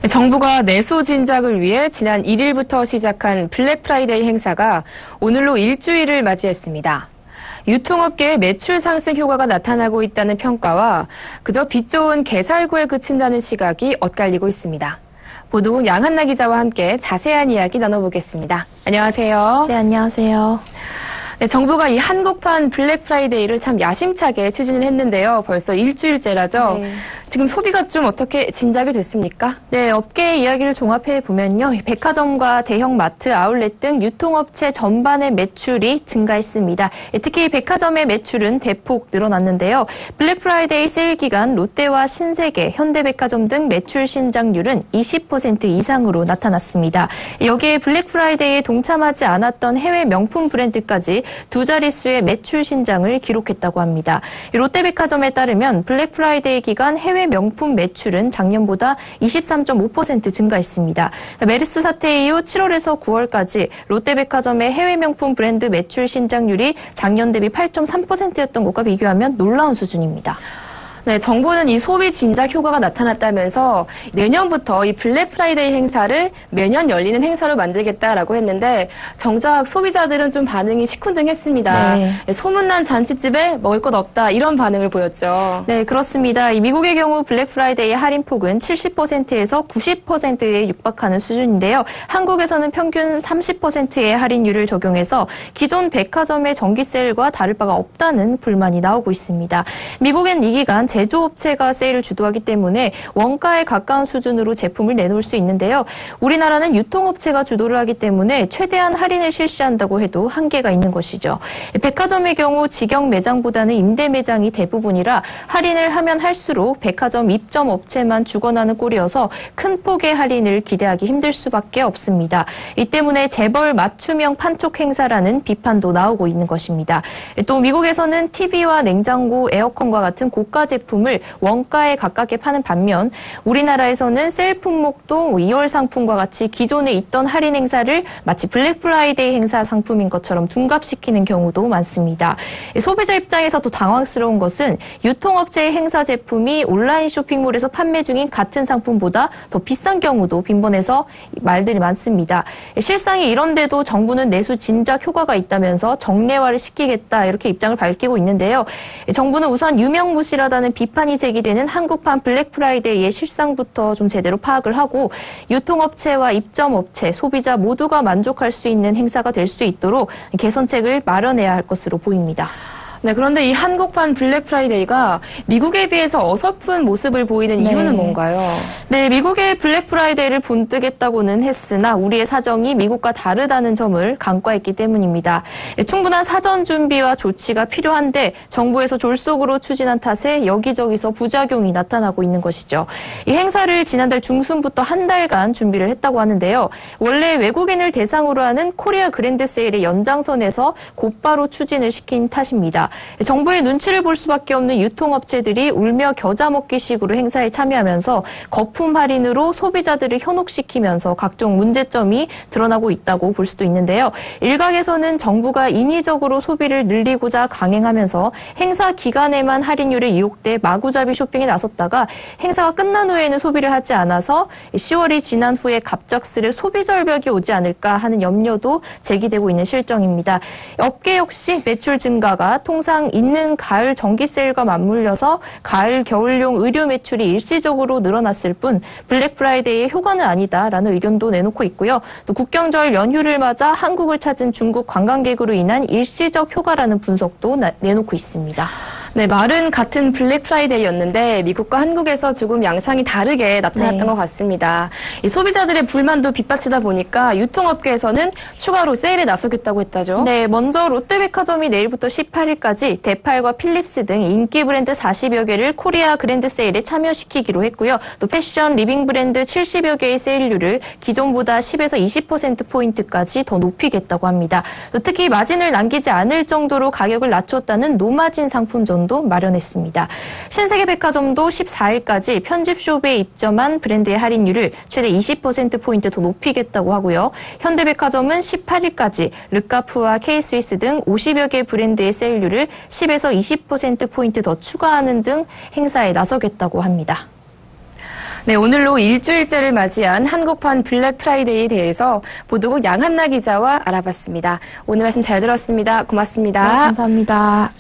정부가 내수 진작을 위해 지난 1일부터 시작한 블랙 프라이데이 행사가 오늘로 일주일을 맞이했습니다. 유통업계의 매출 상승 효과가 나타나고 있다는 평가와 그저 빚 좋은 개살구에 그친다는 시각이 엇갈리고 있습니다. 보도국 양한나 기자와 함께 자세한 이야기 나눠보겠습니다. 안녕하세요. 네, 안녕하세요. 네, 정부가 이 한국판 블랙 프라이데이를 참 야심차게 추진을 했는데요. 벌써 일주일째라죠. 네. 지금 소비가 좀 어떻게 진작이 됐습니까? 네, 업계의 이야기를 종합해 보면요. 백화점과 대형 마트, 아울렛 등 유통업체 전반의 매출이 증가했습니다. 특히 백화점의 매출은 대폭 늘어났는데요. 블랙 프라이데이 세일 기간 롯데와 신세계, 현대백화점 등 매출 신장률은 20% 이상으로 나타났습니다. 여기에 블랙 프라이데이에 동참하지 않았던 해외 명품 브랜드까지 두 자릿수의 매출 신장을 기록했다고 합니다. 롯데백화점에 따르면 블랙 프라이데이 기간 해외 명품 매출은 작년보다 23.5% 증가했습니다. 메르스 사태 이후 7월에서 9월까지 롯데백화점의 해외 명품 브랜드 매출 신장률이 작년 대비 8.3%였던 것과 비교하면 놀라운 수준입니다. 네, 정부는 이 소비 진작 효과가 나타났다면서 내년부터 이 블랙 프라이데이 행사를 매년 열리는 행사로 만들겠다라고 했는데 정작 소비자들은 좀 반응이 시큰둥했습니다. 네. 소문난 잔치집에 먹을 것 없다 이런 반응을 보였죠. 네, 그렇습니다. 이 미국의 경우 블랙 프라이데이 할인폭은 70%에서 90%에 육박하는 수준인데요. 한국에서는 평균 30%의 할인율을 적용해서 기존 백화점의 정기 세일과 다를 바가 없다는 불만이 나오고 있습니다. 미국엔 이 기간 제조업체가 세일을 주도하기 때문에 원가에 가까운 수준으로 제품을 내놓을 수 있는데요. 우리나라는 유통업체가 주도를 하기 때문에 최대한 할인을 실시한다고 해도 한계가 있는 것이죠. 백화점의 경우 직영 매장보다는 임대 매장이 대부분이라 할인을 하면 할수록 백화점 입점 업체만 죽어나는 꼴이어서 큰 폭의 할인을 기대하기 힘들 수밖에 없습니다. 이 때문에 재벌 맞춤형 판촉 행사라는 비판도 나오고 있는 것입니다. 또 미국에서는 TV와 냉장고, 에어컨과 같은 고가 제품을 원가에 가깝게 파는 반면 우리나라에서는 세일 품목도 2월 상품과 같이 기존에 있던 할인 행사를 마치 블랙 프라이데이 행사 상품인 것처럼 둔갑시키는 경우도 많습니다. 소비자 입장에서 또 당황스러운 것은 유통업체의 행사 제품이 온라인 쇼핑몰에서 판매 중인 같은 상품보다 더 비싼 경우도 빈번해서 말들이 많습니다. 실상이 이런데도 정부는 내수 진작 효과가 있다면서 정례화를 시키겠다 이렇게 입장을 밝히고 있는데요. 정부는 우선 유명무실하다는 비판이 제기되는 한국판 블랙 프라이데이의 실상부터 좀 제대로 파악을 하고 유통업체와 입점업체, 소비자 모두가 만족할 수 있는 행사가 될 수 있도록 개선책을 마련해야 할 것으로 보입니다. 네, 그런데 이 한국판 블랙 프라이데이가 미국에 비해서 어설픈 모습을 보이는 이유는 뭔가요? 네, 미국의 블랙 프라이데이를 본뜨겠다고는 했으나 우리의 사정이 미국과 다르다는 점을 간과했기 때문입니다. 충분한 사전 준비와 조치가 필요한데 정부에서 졸속으로 추진한 탓에 여기저기서 부작용이 나타나고 있는 것이죠. 이 행사를 지난달 중순부터 한 달간 준비를 했다고 하는데요. 원래 외국인을 대상으로 하는 코리아 그랜드 세일의 연장선에서 곧바로 추진을 시킨 탓입니다. 정부의 눈치를 볼 수밖에 없는 유통업체들이 울며 겨자 먹기식으로 행사에 참여하면서 거품 할인으로 소비자들을 현혹시키면서 각종 문제점이 드러나고 있다고 볼 수도 있는데요. 일각에서는 정부가 인위적으로 소비를 늘리고자 강행하면서 행사 기간에만 할인율에 유혹돼 마구잡이 쇼핑에 나섰다가 행사가 끝난 후에는 소비를 하지 않아서 10월이 지난 후에 갑작스레 소비 절벽이 오지 않을까 하는 염려도 제기되고 있는 실정입니다. 업계 역시 매출 증가가 통상 있는 가을 정기 세일과 맞물려서 가을 겨울용 의류 매출이 일시적으로 늘어났을 뿐 블랙 프라이데이의 효과는 아니다라는 의견도 내놓고 있고요. 또 국경절 연휴를 맞아 한국을 찾은 중국 관광객으로 인한 일시적 효과라는 분석도 내놓고 있습니다. 네, 말은 같은 블랙 프라이데이였는데 미국과 한국에서 조금 양상이 다르게 나타났던 것 같습니다. 이 소비자들의 불만도 빗받치다 보니까 유통업계에서는 추가로 세일에 나서겠다고 했다죠. 네, 먼저 롯데백화점이 내일부터 18일까지 데팔과 필립스 등 인기 브랜드 40여 개를 코리아 그랜드 세일에 참여시키기로 했고요. 또 패션, 리빙 브랜드 70여 개의 세일률을 기존보다 10에서 20%포인트까지 더 높이겠다고 합니다. 또 특히 마진을 남기지 않을 정도로 가격을 낮췄다는 노마진 상품존 도 마련했습니다. 신세계백화점도 14일까지 편집숍에 입점한 브랜드의 할인율을 최대 20%포인트 더 높이겠다고 하고요. 현대백화점은 18일까지 르카프와 K-스위스 등 50여 개 브랜드의 세일률을 10에서 20%포인트 더 추가하는 등 행사에 나서겠다고 합니다. 네, 오늘로 일주일째를 맞이한 한국판 블랙 프라이데이에 대해서 보도국 양한나 기자와 알아봤습니다. 오늘 말씀 잘 들었습니다. 고맙습니다. 네, 감사합니다.